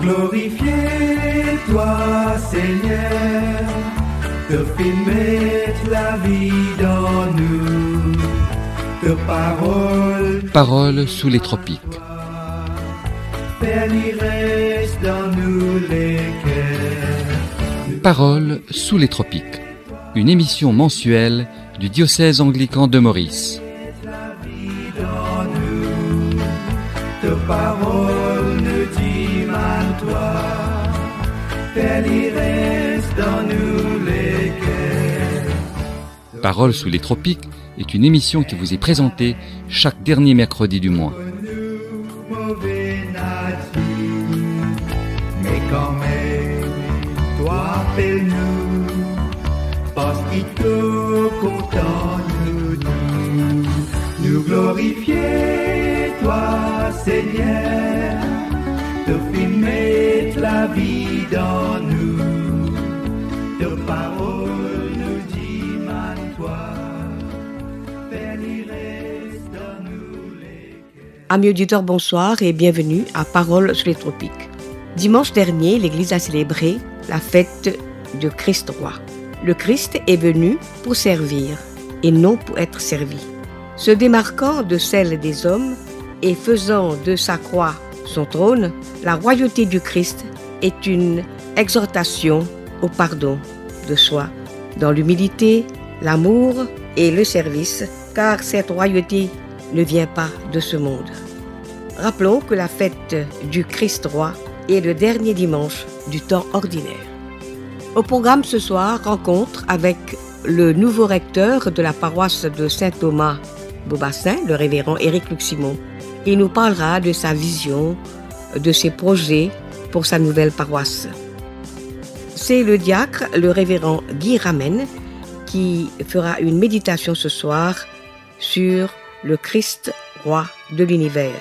glorifier toi, Seigneur, te fais mettre la vie dans nous, te Parole sous les tropiques. Père, il reste dans nous les cœurs. Parole sous les tropiques. Une émission mensuelle du diocèse anglican de Maurice. La vie dans nous, te parole ne dit mal toi, Père, il reste dans nous les cœurs. Parole sous les tropiques est une émission qui vous est présentée chaque dernier mercredi du mois. Nous, mauvais nature, mais quand même, toi appelle-nous, parce qu'il te content nous glorifier, toi, Seigneur, te fais mettre la vie dans nous, te parole nous dit mal toi, Père, il reste dans nous les cœurs. Amis auditeurs, bonsoir et bienvenue à Parole sur les tropiques. Dimanche dernier, l'Église a célébré la fête de Christ roi. Le Christ est venu pour servir et non pour être servi. Se démarquant de celle des hommes et faisant de sa croix son trône, la royauté du Christ est une exhortation au pardon de soi, dans l'humilité, l'amour et le service, car cette royauté ne vient pas de ce monde. Rappelons que la fête du Christ roi est le dernier dimanche du temps ordinaire. Au programme ce soir, rencontre avec le nouveau recteur de la paroisse de Saint-Thomas Beaubassin, le révérend Éric Luc-Simon. Il nous parlera de sa vision, de ses projets pour sa nouvelle paroisse. C'est le diacre, le révérend Guy Ramène, qui fera une méditation ce soir sur le Christ roi de l'univers.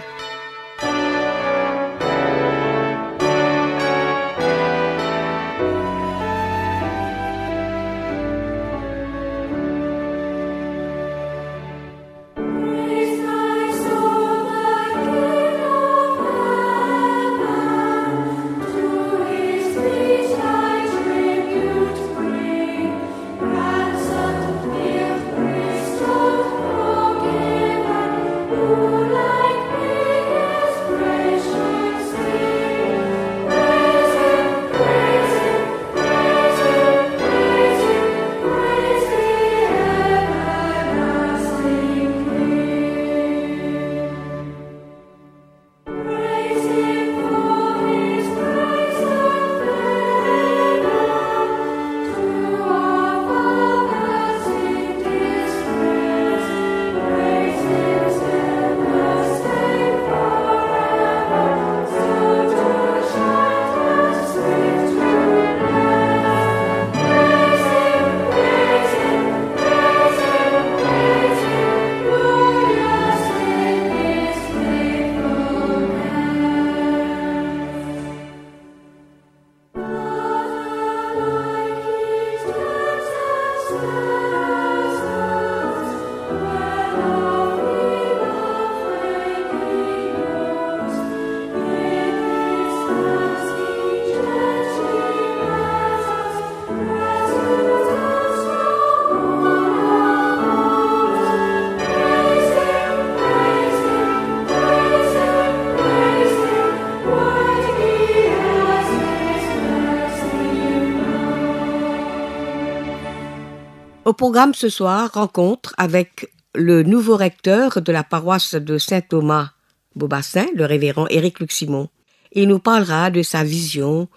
Au programme ce soir, rencontre avec le nouveau recteur de la paroisse de Saint-Thomas Beaubassin, le révérend Éric Luc-Simon. Il nous parlera de sa vision,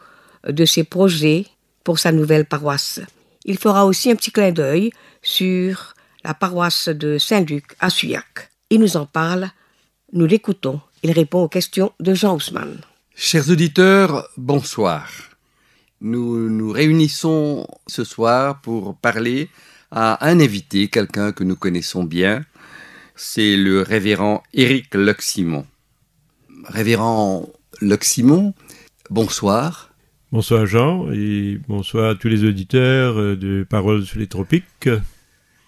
de ses projets pour sa nouvelle paroisse. Il fera aussi un petit clin d'œil sur la paroisse de Saint-Luc à Souillac. Il nous en parle, nous l'écoutons. Il répond aux questions de Jean Haussmann. Chers auditeurs, bonsoir. Nous nous réunissons ce soir pour parler à un invité, quelqu'un que nous connaissons bien. C'est le révérend Éric Luc-Simon. Révérend Luc-Simon, bonsoir. Bonsoir Jean et bonsoir à tous les auditeurs de Paroles sur les tropiques.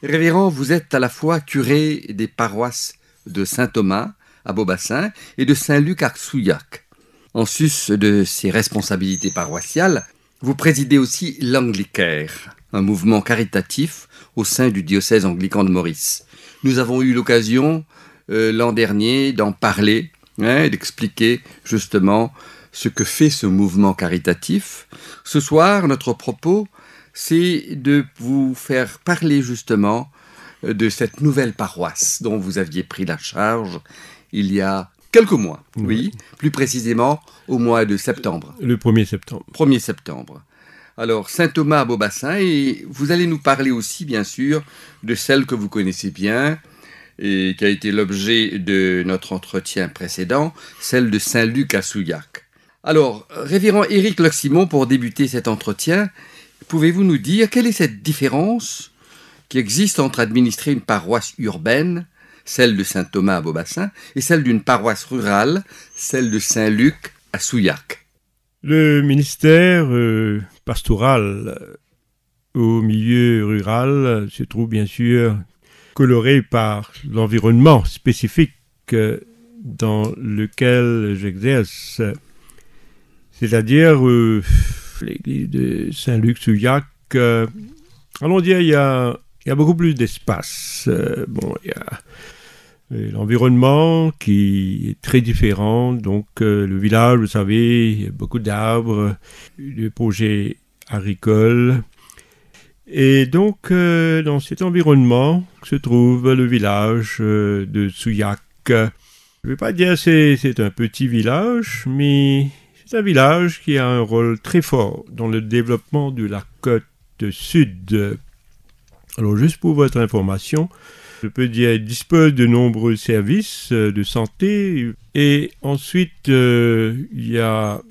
Révérend, vous êtes à la fois curé des paroisses de Saint-Thomas à Beaubassin et de Saint-Luc à Souillac. En sus de ses responsabilités paroissiales, vous présidez aussi l'Anglicaire, un mouvement caritatif au sein du diocèse anglican de Maurice. Nous avons eu l'occasion l'an dernier d'en parler, d'expliquer justement ce que fait ce mouvement caritatif. Ce soir, notre propos, c'est de vous faire parler justement de cette nouvelle paroisse dont vous aviez pris la charge il y a quelques mois, oui, plus précisément au mois de septembre. Le 1er septembre. 1er septembre. Alors, Saint-Thomas à Beaubassin, et vous allez nous parler aussi, bien sûr, de celle que vous connaissez bien, et qui a été l'objet de notre entretien précédent, celle de Saint-Luc à Souillac. Alors, révérend Éric Locsimon, pour débuter cet entretien, pouvez-vous nous dire quelle est cette différence qui existe entre administrer une paroisse urbaine, celle de Saint-Thomas à Beaubassin, et celle d'une paroisse rurale, celle de Saint-Luc à Souillac? Le ministère pastoral au milieu rural se trouve bien sûr coloré par l'environnement spécifique dans lequel j'exerce, c'est-à-dire l'église de Saint-Luc-Souillac. Allons dire, il y a beaucoup plus d'espace. Il y a l'environnement qui est très différent. Donc, le village, vous savez, il y a beaucoup d'arbres, de projets agricoles. Et donc, dans cet environnement se trouve le village de Souillac. Je ne vais pas dire que c'est un petit village, mais c'est un village qui a un rôle très fort dans le développement de la côte sud. Alors, juste pour votre information, je peux dire qu'il dispose de nombreux services de santé. Et ensuite, il y a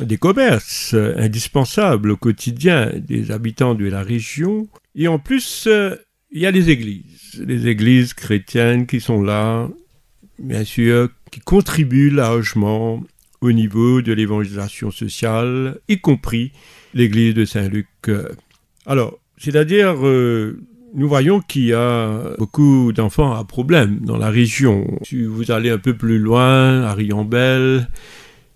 des commerces indispensables au quotidien des habitants de la région. Et en plus, il y a les églises chrétiennes qui sont là, bien sûr, qui contribuent largement au niveau de l'évangélisation sociale, y compris l'église de Saint-Luc. Alors, c'est-à-dire, nous voyons qu'il y a beaucoup d'enfants à problème dans la région. Si vous allez un peu plus loin, à Riambel,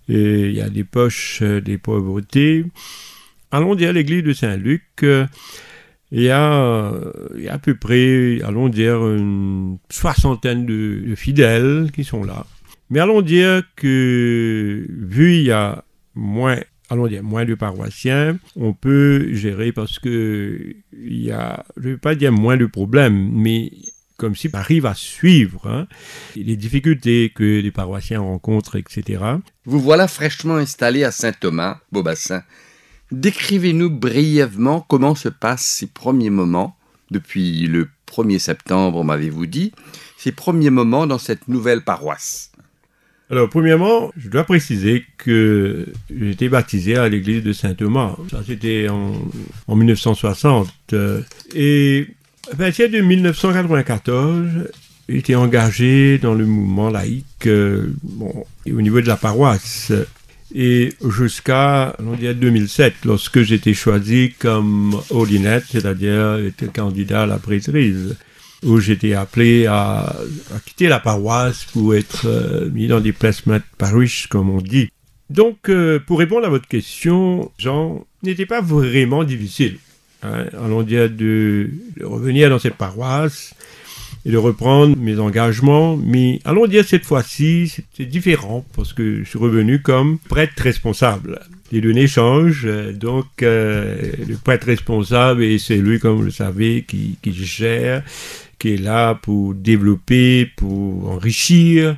et il y a des poches des pauvretés. Allons dire à l'église de Saint-Luc, il y a à peu près, allons dire, une soixantaine de fidèles qui sont là. Mais allons dire que, vu il y a moins de paroissiens, on peut gérer parce que il y a, je ne vais pas dire moins de problèmes, mais comme si on arrive à suivre les difficultés que les paroissiens rencontrent, etc. Vous voilà fraîchement installé à Saint-Thomas, Beaubassin. Décrivez-nous brièvement comment se passent ces premiers moments, depuis le 1er septembre, m'avez-vous dit, ces premiers moments dans cette nouvelle paroisse. Alors, premièrement, je dois préciser que j'ai été baptisé à l'église de Saint-Thomas. Ça, c'était en 1960. Et à partir de 1994, j'ai été engagé dans le mouvement laïque au niveau de la paroisse. Et jusqu'à 2007, lorsque j'étais choisi comme ordinaire, c'est-à-dire j'étais candidat à la prêtrise, où j'étais appelé à quitter la paroisse pour être mis dans des placement parish, comme on dit. Donc, pour répondre à votre question, Jean, n'était pas vraiment difficile. Allons dire de revenir dans cette paroisse et de reprendre mes engagements. Mais allons dire cette fois-ci, c'est différent parce que je suis revenu comme prêtre responsable. Les données changent, donc le prêtre responsable, et c'est lui, comme vous le savez, qui gère, qui est là pour développer, pour enrichir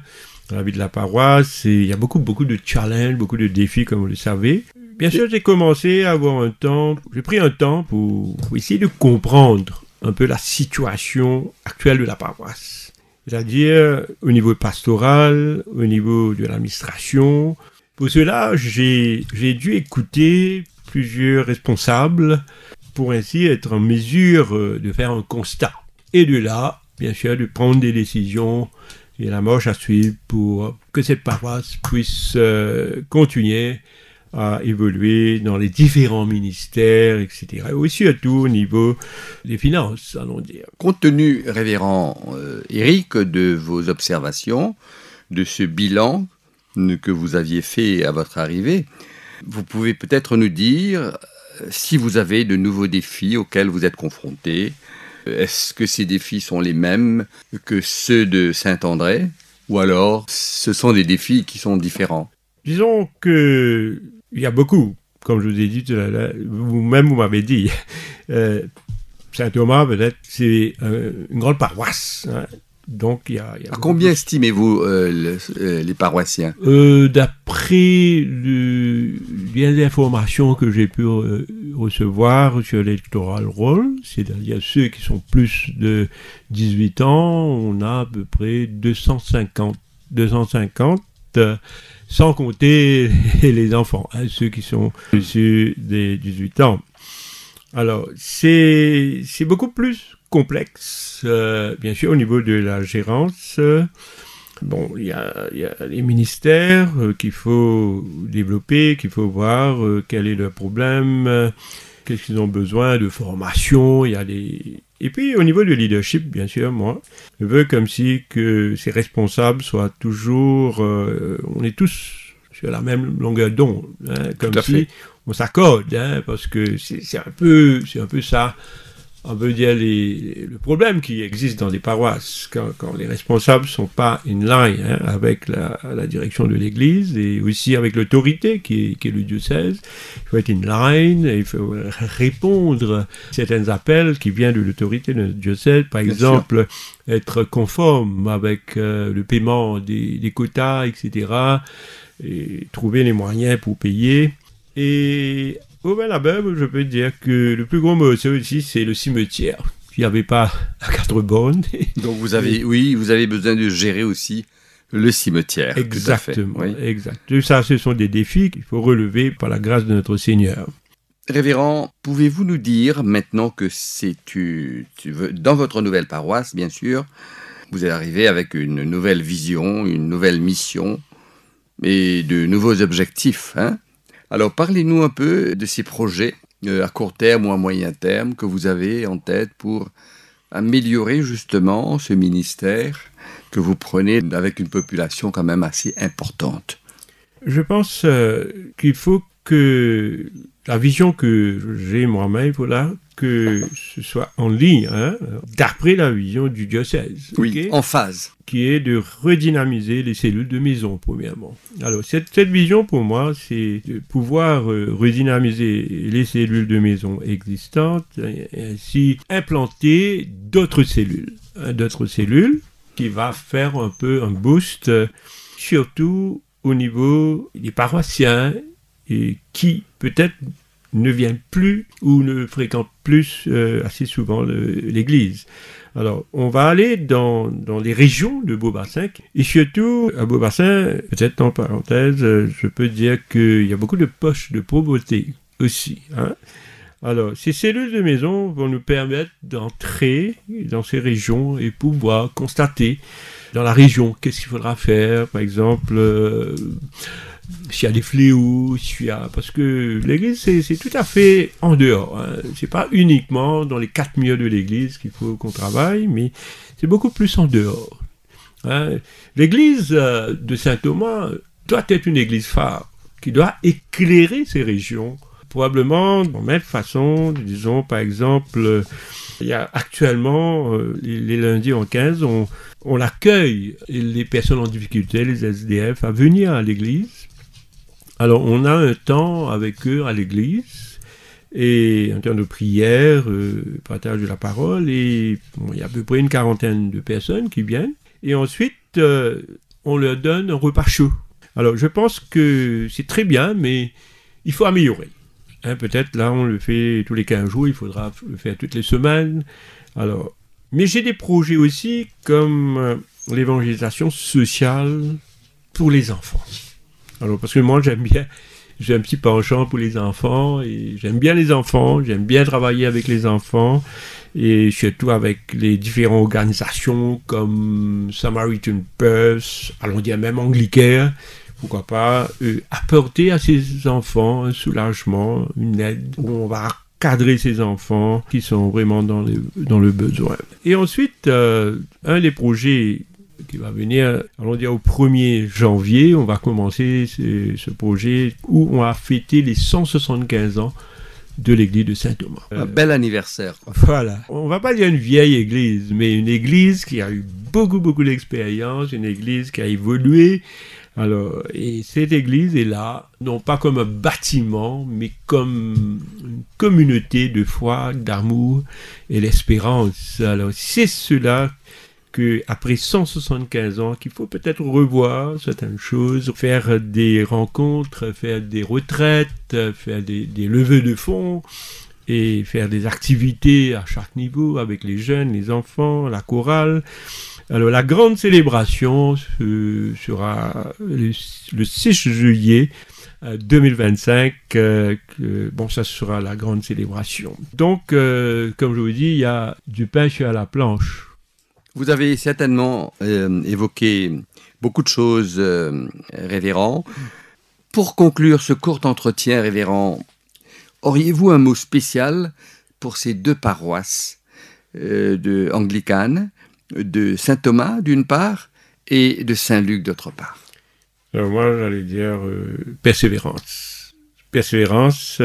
la vie de la paroisse. Et il y a beaucoup de challenges, beaucoup de défis, comme vous le savez. Bien sûr, j'ai commencé à avoir j'ai pris un temps pour essayer de comprendre un peu la situation actuelle de la paroisse. C'est-à-dire au niveau pastoral, au niveau de l'administration. Pour cela, j'ai dû écouter plusieurs responsables pour ainsi être en mesure de faire un constat. Et de là, bien sûr, de prendre des décisions et la marche à suivre pour que cette paroisse puisse continuer à évoluer dans les différents ministères, etc. Et aussi surtout au niveau des finances, allons dire. Compte tenu, révérend Éric, de vos observations, de ce bilan, que vous aviez fait à votre arrivée. Vous pouvez peut-être nous dire si vous avez de nouveaux défis auxquels vous êtes confrontés. Est-ce que ces défis sont les mêmes que ceux de Saint-André ou alors ce sont des défis qui sont différents? Disons qu'il y a beaucoup, comme je vous ai dit tout à l'heure, vous-même vous m'avez dit, Saint-Thomas peut-être c'est une grande paroisse, hein. Donc il y a à combien estimez-vous les paroissiens? D'après les informations que j'ai pu recevoir sur l'électoral roll, c'est-à-dire ceux qui sont plus de 18 ans, on a à peu près 250 sans compter les enfants, hein, ceux qui sont au-dessus des 18 ans. Alors, c'est beaucoup plus complexe, bien sûr, au niveau de la gérance. Bon, il y a les ministères qu'il faut développer, qu'il faut voir quel est le problème, qu'est-ce qu'ils ont besoin de formation, Et puis, au niveau du leadership, bien sûr, moi, je veux comme si que ces responsables soient toujours... on est tous sur la même longueur d'onde, hein, comme si on s'accorde, hein, parce que c'est un peu ça. On veut dire le problème qui existe dans les paroisses, quand les responsables ne sont pas in line, hein, avec la direction de l'Église et aussi avec l'autorité qui est le diocèse. Il faut être in line, et il faut répondre à certains appels qui viennent de l'autorité de notre diocèse. Par exemple, être conforme avec le paiement des quotas, etc. Et trouver les moyens pour payer. Et au Bel-Abbeur, je peux dire que le plus gros morceau ici, c'est le cimetière. Il n'y avait pas à 4 bornes. Donc vous avez besoin de gérer aussi le cimetière. Exactement, tout à fait, oui. Exact. Tout ça, ce sont des défis qu'il faut relever par la grâce de notre Seigneur. Révérend, pouvez-vous nous dire, maintenant que dans votre nouvelle paroisse, bien sûr, vous êtes arrivé avec une nouvelle vision, une nouvelle mission et de nouveaux objectifs, hein? Alors, parlez-nous un peu de ces projets à court terme ou à moyen terme que vous avez en tête pour améliorer justement ce ministère que vous prenez avec une population quand même assez importante. Je pense qu'il faut que la vision que j'ai moi-même, voilà, que ce soit en ligne, hein, d'après la vision du diocèse. Oui, okay, en phase. Qui est de redynamiser les cellules de maison, premièrement. Alors, cette vision, pour moi, c'est de pouvoir redynamiser les cellules de maison existantes et ainsi implanter d'autres cellules. D'autres cellules qui va faire un peu un boost, surtout au niveau des paroissiens et qui, peut-être, ne viennent plus ou ne fréquentent plus assez souvent l'église. Alors, on va aller dans les régions de Beaubassin, et surtout à Beaubassin, peut-être en parenthèse, je peux dire qu'il y a beaucoup de poches de pauvreté aussi, hein. Alors, ces cellules de maison vont nous permettre d'entrer dans ces régions et pouvoir constater dans la région qu'est-ce qu'il faudra faire, par exemple... s'il y a des fléaux, parce que l'église, c'est tout à fait en dehors, hein. C'est pas uniquement dans les 4 murs de l'église qu'il faut qu'on travaille, mais c'est beaucoup plus en dehors, hein. L'église de Saint-Thomas doit être une église phare, qui doit éclairer ces régions, probablement de même façon, disons, par exemple, il y a actuellement, les lundis en 15, on accueille les personnes en difficulté, les SDF, à venir à l'église. Alors, on a un temps avec eux à l'église, et un temps de prière, partage de la parole, et bon, il y a à peu près une 40aine de personnes qui viennent. Et ensuite, on leur donne un repas chaud. Alors, je pense que c'est très bien, mais il faut améliorer. Hein, peut-être, là, on le fait tous les 15 jours, il faudra le faire toutes les semaines. Alors, mais j'ai des projets aussi, comme l'évangélisation sociale pour les enfants. Alors, parce que moi, j'ai un petit penchant pour les enfants, et j'aime bien les enfants, j'aime bien travailler avec les enfants, et surtout avec les différentes organisations comme Samaritan Purse, allons dire même Anglicare, pourquoi pas apporter à ces enfants un soulagement, une aide, où on va cadrer ces enfants qui sont vraiment dans le besoin. Et ensuite, un des projets qui va venir, allons dire au 1er janvier, on va commencer ce projet où on va fêter les 175 ans de l'église de Saint-Thomas. Un bel anniversaire, quoi. Voilà. On va pas dire une vieille église, mais une église qui a eu beaucoup d'expérience, une église qui a évolué. Alors, et cette église est là, non pas comme un bâtiment, mais comme une communauté de foi, d'amour et d'espérance. Alors, c'est cela que, après 175 ans, qu'il faut peut-être revoir certaines choses, faire des rencontres, faire des retraites, faire des levées de fonds, et faire des activités à chaque niveau avec les jeunes, les enfants, la chorale. Alors la grande célébration sera le 6 juillet 2025. Ça sera la grande célébration. Donc, comme je vous dis, il y a du pain sur la planche. Vous avez certainement évoqué beaucoup de choses, révérend. Pour conclure ce court entretien, révérend, auriez-vous un mot spécial pour ces deux paroisses anglicanes, de Saint-Thomas d'une part et de Saint-Luc d'autre part? Alors moi, j'allais dire persévérance. Persévérance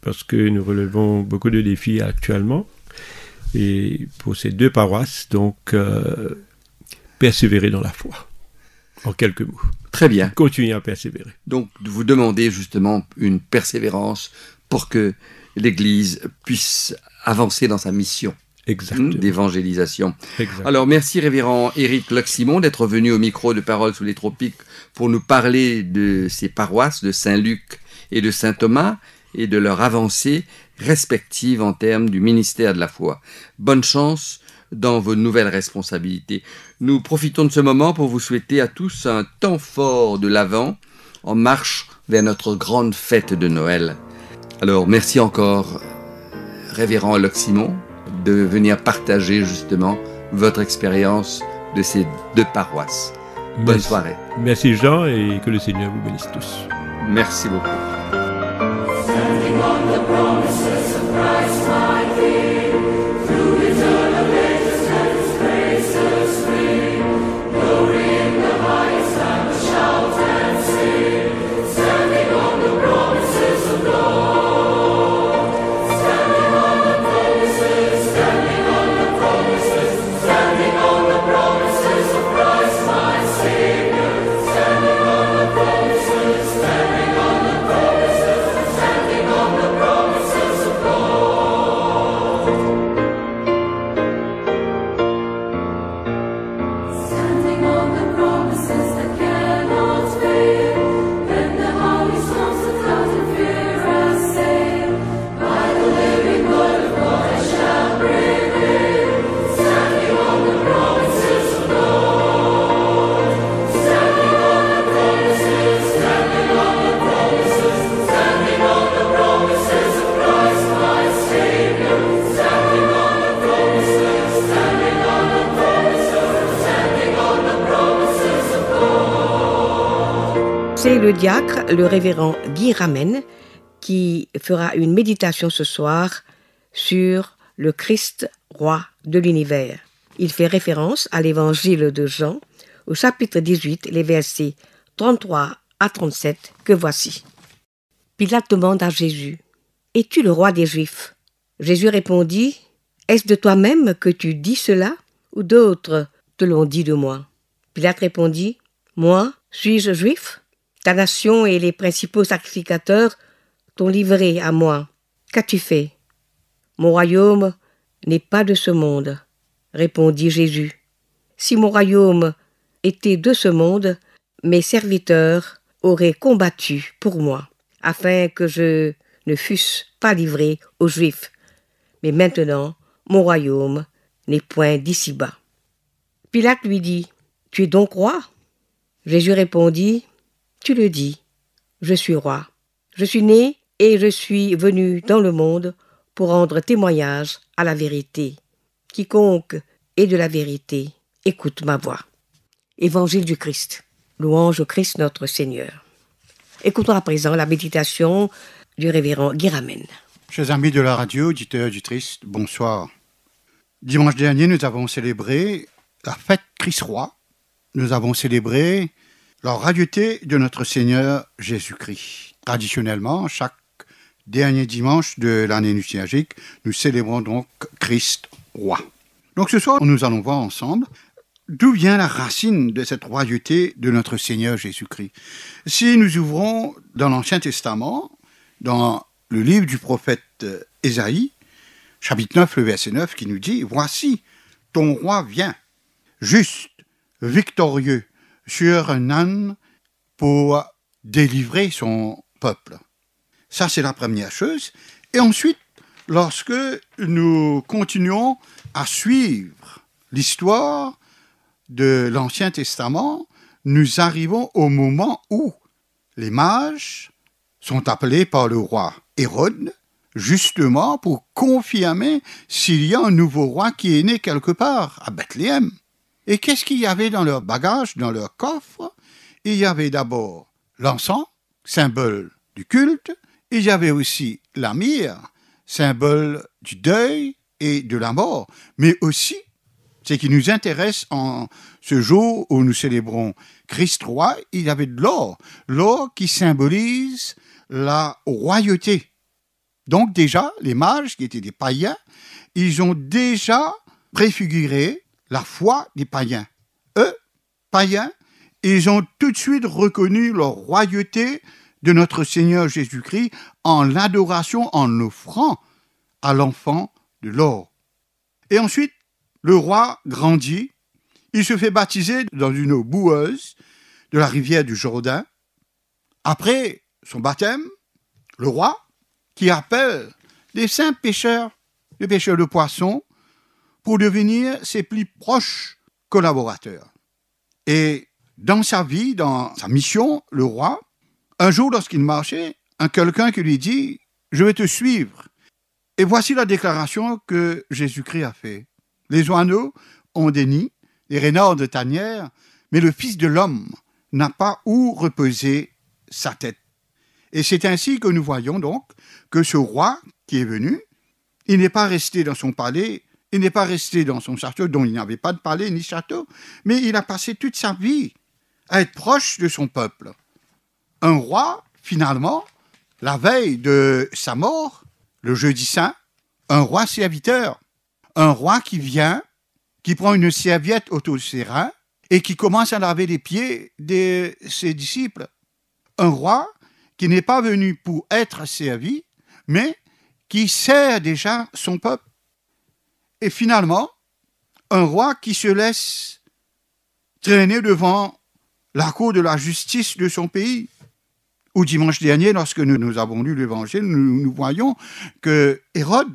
parce que nous relevons beaucoup de défis actuellement. Et pour ces deux paroisses, donc, persévérer dans la foi, en quelques mots. Très bien. Continuer à persévérer. Donc, vous demandez justement une persévérance pour que l'Église puisse avancer dans sa mission d'évangélisation. Exactement. Alors, merci révérend Éric Loc-Simon d'être venu au micro de Paroles sous les tropiques pour nous parler de ces paroisses de Saint-Luc et de Saint-Thomas et de leur avancée respectives en termes du ministère de la foi. Bonne chance dans vos nouvelles responsabilités. Nous profitons de ce moment pour vous souhaiter à tous un temps fort de l'Avent en marche vers notre grande fête de Noël. Alors, merci encore, révérend Loc-Simon, de venir partager justement votre expérience de ces deux paroisses. Bonne soirée. Merci Jean et que le Seigneur vous bénisse tous. Merci beaucoup. C'est le diacre, le révérend Guy Ramen, qui fera une méditation ce soir sur le Christ, roi de l'univers. Il fait référence à l'évangile de Jean, au chapitre 18, les versets 33 à 37, que voici. Pilate demande à Jésus, « Es-tu le roi des Juifs ?» Jésus répondit, « Est-ce de toi-même que tu dis cela, ou d'autres te l'ont dit de moi ?» Pilate répondit, « Moi, suis-je juif ? Ta nation et les principaux sacrificateurs t'ont livré à moi. Qu'as-tu fait ? Mon royaume n'est pas de ce monde, répondit Jésus. Si mon royaume était de ce monde, mes serviteurs auraient combattu pour moi, afin que je ne fusse pas livré aux Juifs. Mais maintenant, mon royaume n'est point d'ici-bas. Pilate lui dit, « Tu es donc roi ?» Jésus répondit, « Tu le dis, je suis roi. Je suis né et je suis venu dans le monde pour rendre témoignage à la vérité. Quiconque est de la vérité, écoute ma voix. » Évangile du Christ. Louange au Christ notre Seigneur. Écoutons à présent la méditation du révérend Guy Ramen. Chers amis de la radio, auditeurs du Christ, bonsoir. Dimanche dernier, nous avons célébré la fête Christ-Roi nous avons célébré la royauté de notre Seigneur Jésus-Christ. Traditionnellement, chaque dernier dimanche de l'année liturgique, nous célébrons donc Christ roi. Donc ce soir, nous allons voir ensemble d'où vient la racine de cette royauté de notre Seigneur Jésus-Christ. Si nous ouvrons dans l'Ancien Testament, dans le livre du prophète Ésaïe, chapitre 9, le verset 9, qui nous dit « Voici, ton roi vient, juste, victorieux, sur un âne pour délivrer son peuple. » Ça, c'est la première chose. Et ensuite, lorsque nous continuons à suivre l'histoire de l'Ancien Testament, nous arrivons au moment où les mages sont appelés par le roi Hérode, justement pour confirmer s'il y a un nouveau roi qui est né quelque part, à Bethléem. Et qu'est-ce qu'il y avait dans leur bagage, dans leur coffre? Il y avait d'abord l'encens, symbole du culte. Il y avait aussi la myrrhe, symbole du deuil et de la mort. Mais aussi, ce qui nous intéresse en ce jour où nous célébrons Christ roi, il y avait de l'or. L'or qui symbolise la royauté. Donc déjà, les mages, qui étaient des païens, ils ont déjà préfiguré la foi des païens. Eux, païens, ils ont tout de suite reconnu leur royauté de notre Seigneur Jésus-Christ en l'adoration, en offrant à l'enfant de l'or. Et ensuite, le roi grandit, il se fait baptiser dans une eau boueuse de la rivière du Jourdain. Après son baptême, le roi, qui appelle des simples pêcheurs, des pêcheurs de poissons, pour devenir ses plus proches collaborateurs. Et dans sa vie, dans sa mission, le roi, un jour lorsqu'il marchait, quelqu'un qui lui dit « Je vais te suivre ». Et voici la déclaration que Jésus-Christ a faite. « Les oiseaux ont des nids, les renards de tanières, mais le Fils de l'homme n'a pas où reposer sa tête. » Et c'est ainsi que nous voyons donc que ce roi qui est venu, il n'est pas resté dans son palais, il n'est pas resté dans son château, dont il n'avait pas de palais ni château, mais il a passé toute sa vie à être proche de son peuple. Un roi, finalement, la veille de sa mort, le jeudi saint, un roi serviteur, un roi qui vient, qui prend une serviette autour de ses reins et qui commence à laver les pieds de ses disciples. Un roi qui n'est pas venu pour être servi, mais qui sert déjà son peuple. Et finalement, un roi qui se laisse traîner devant la cour de la justice de son pays. Ou dimanche dernier, lorsque nous avons lu l'Évangile, nous voyons que Hérode,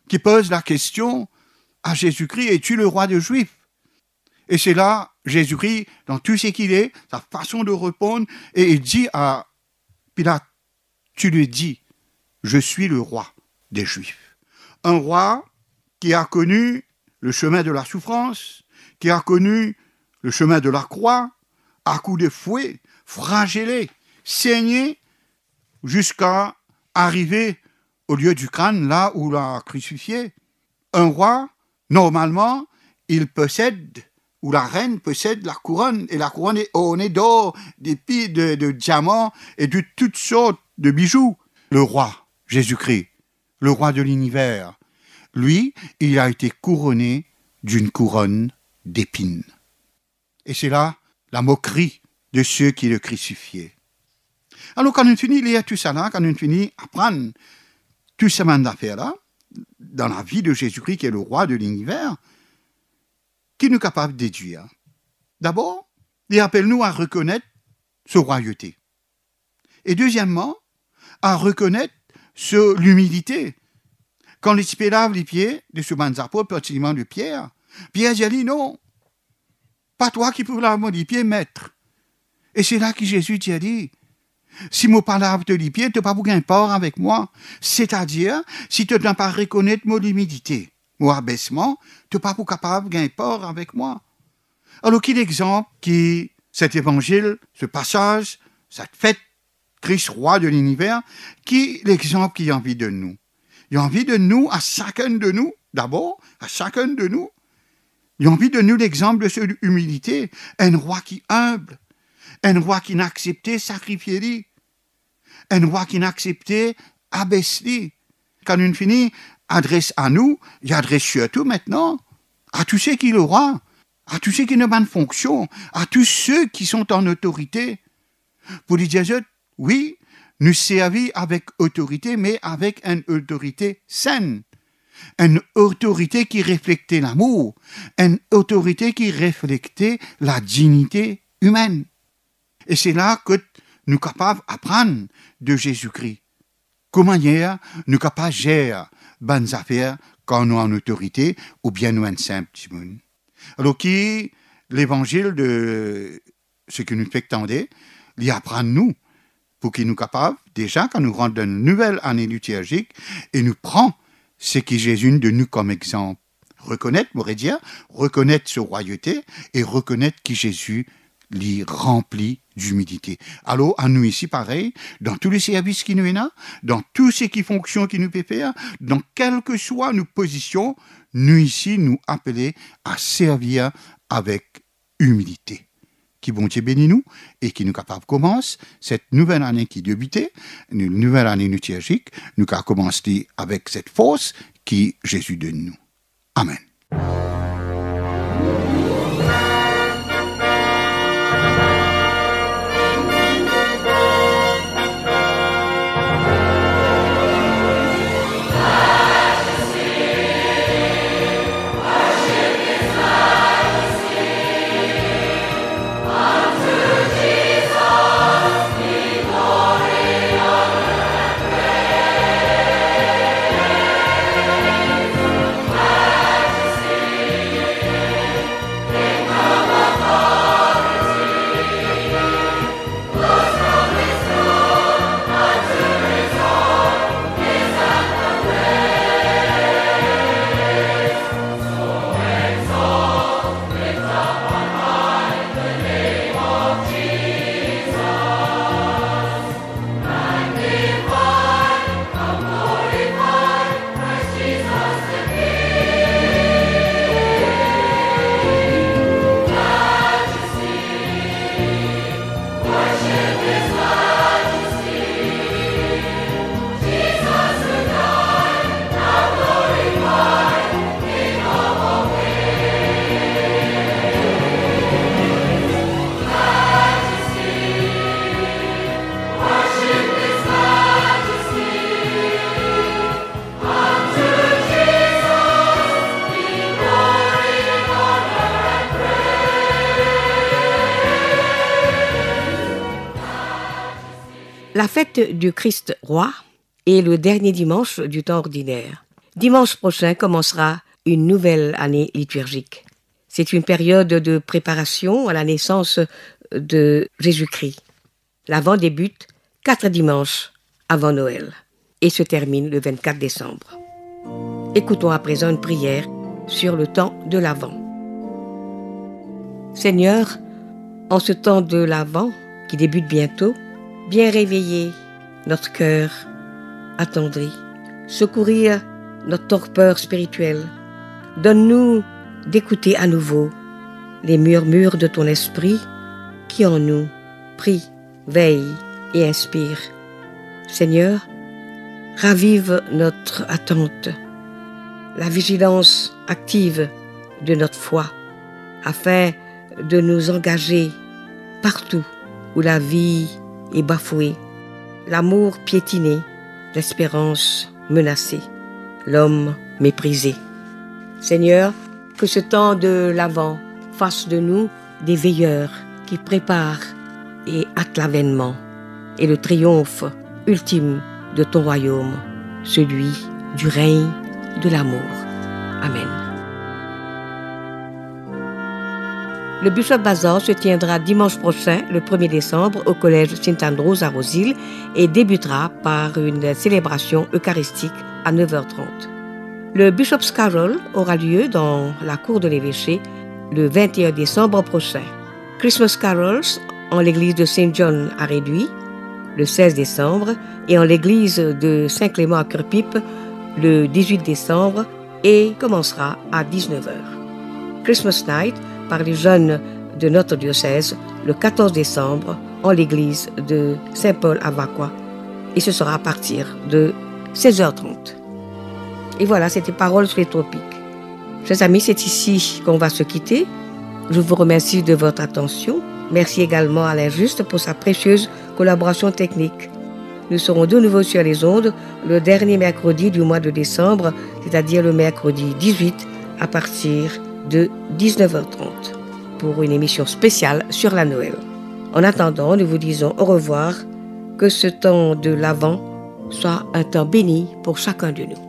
qui pose la question à Jésus-Christ, es-tu le roi des Juifs? Et c'est là, Jésus-Christ, dans tout ce qu'il est, sa façon de répondre, et il dit à Pilate, tu lui dis, je suis le roi des Juifs. Un roi qui a connu le chemin de la souffrance, qui a connu le chemin de la croix, à coups de fouet, flagellé, saigné, jusqu'à arriver au lieu du crâne, là où l'a crucifié. Un roi, normalement, il possède, ou la reine possède la couronne, et la couronne est ornée d'or, d'épis, de diamants et de toutes sortes de bijoux. Le roi, Jésus-Christ, le roi de l'univers, lui, il a été couronné d'une couronne d'épines. Et c'est là la moquerie de ceux qui le crucifiaient. Alors, quand on finit de lire tout ça là, quand on finit d'apprendre tout ce man d'affaires-là, dans la vie de Jésus-Christ, qui est le roi de l'univers, qui nous est capable de déduire? D'abord, il appelle-nous à reconnaître sa royauté. Et deuxièmement, à reconnaître l'humilité. Quand les types lavent les pieds de ce man d'apôtre, particulièrement de Pierre, Pierre dit non, pas toi qui peux laver les pieds, maître. Et c'est là que Jésus t'a dit, si moi pas lave les pieds, tu n'as pas pour gagner part avec moi. C'est-à-dire, si tu n'as pas reconnaître mon humilité, mon abaissement, tu n'es pas pour capable de gagner part avec moi. Alors, quel exemple qui, cet évangile, ce passage, cette fête, Christ roi de l'univers, qui est l'exemple qu'il a envie de nous? Il a envie de nous, à chacun de nous, d'abord, à chacun de nous, Il a envie de nous l'exemple de cette humilité. Un roi qui humble, un roi qui n'a accepté sacrifier, un roi qui n'a accepté abaisser. Quand une finit adresse à nous, il adresse surtout maintenant à tous ceux qui le roi, à tous ceux qui n'ont pas de fonction, à tous ceux qui sont en autorité. Pour lui dire, oui, nous servir avec autorité, mais avec une autorité saine. Une autorité qui reflète l'amour, une autorité qui reflète la dignité humaine. Et c'est là que nous sommes capables d'apprendre de Jésus-Christ. Comment hier, nous sommes capables de gérer bonnes affaires quand nous sommes en autorité ou bien nous sommes simples. Alors, qui l'évangile de ce que nous fait tendre, il apprend nous pour qu'il nous capable, déjà, quand nous rentrons dans une nouvelle année liturgique, et nous prend ce qui Jésus de nous comme exemple. Reconnaître, m'aurait dit, reconnaître sa royauté et reconnaître que Jésus l'y remplit d'humilité. Alors, à nous ici, pareil, dans tous les services qui nous est là, dans tous ces qui fonctionnent qui nous peut faire, dans quelles que soient nos positions, nous ici, nous appeler à servir avec humilité. Qui bon Dieu bénit nous et qui nous capable commence cette nouvelle année qui débutait, une nouvelle année liturgique, nous avons commencé avec cette force qui Jésus donne nous. Amen. La fête du Christ roi est le dernier dimanche du temps ordinaire. Dimanche prochain commencera une nouvelle année liturgique. C'est une période de préparation à la naissance de Jésus-Christ. L'Avent débute 4 dimanches avant Noël et se termine le 24 décembre. Écoutons à présent une prière sur le temps de l'Avent. Seigneur, en ce temps de l'Avent qui débute bientôt, bien réveiller notre cœur attendri, secourir notre torpeur spirituelle. Donne-nous d'écouter à nouveau les murmures de ton esprit qui en nous prie, veille et inspire. Seigneur, ravive notre attente, la vigilance active de notre foi, afin de nous engager partout où la vie est bafouée, l'amour piétiné, l'espérance menacée, l'homme méprisé. Seigneur, que ce temps de l'Avent fasse de nous des veilleurs qui préparent et hâtent l'avènement et le triomphe ultime de ton royaume, celui du règne de l'amour. Amen. Le Bishop Bazar se tiendra dimanche prochain, le 1er décembre, au collège Saint-Andrews à Rosil et débutera par une célébration eucharistique à 9h30. Le Bishop's Carol aura lieu dans la cour de l'évêché le 21 décembre prochain. Christmas Carols en l'église de Saint John à Réduit le 16 décembre et en l'église de Saint-Clément à Cœur-Pipe le 18 décembre et commencera à 19h. Christmas Night par les jeunes de notre diocèse le 14 décembre en l'église de Saint-Paul à Vacquois. Et ce sera à partir de 16h30. Et voilà, c'était Paroles sur les tropiques. Chers amis, c'est ici qu'on va se quitter. Je vous remercie de votre attention. Merci également à Alain Juste pour sa précieuse collaboration technique. Nous serons de nouveau sur les ondes le dernier mercredi du mois de décembre, c'est-à-dire le mercredi 18 à partir de 19h30 pour une émission spéciale sur la Noël. En attendant, nous vous disons au revoir, que ce temps de l'Avent soit un temps béni pour chacun de nous.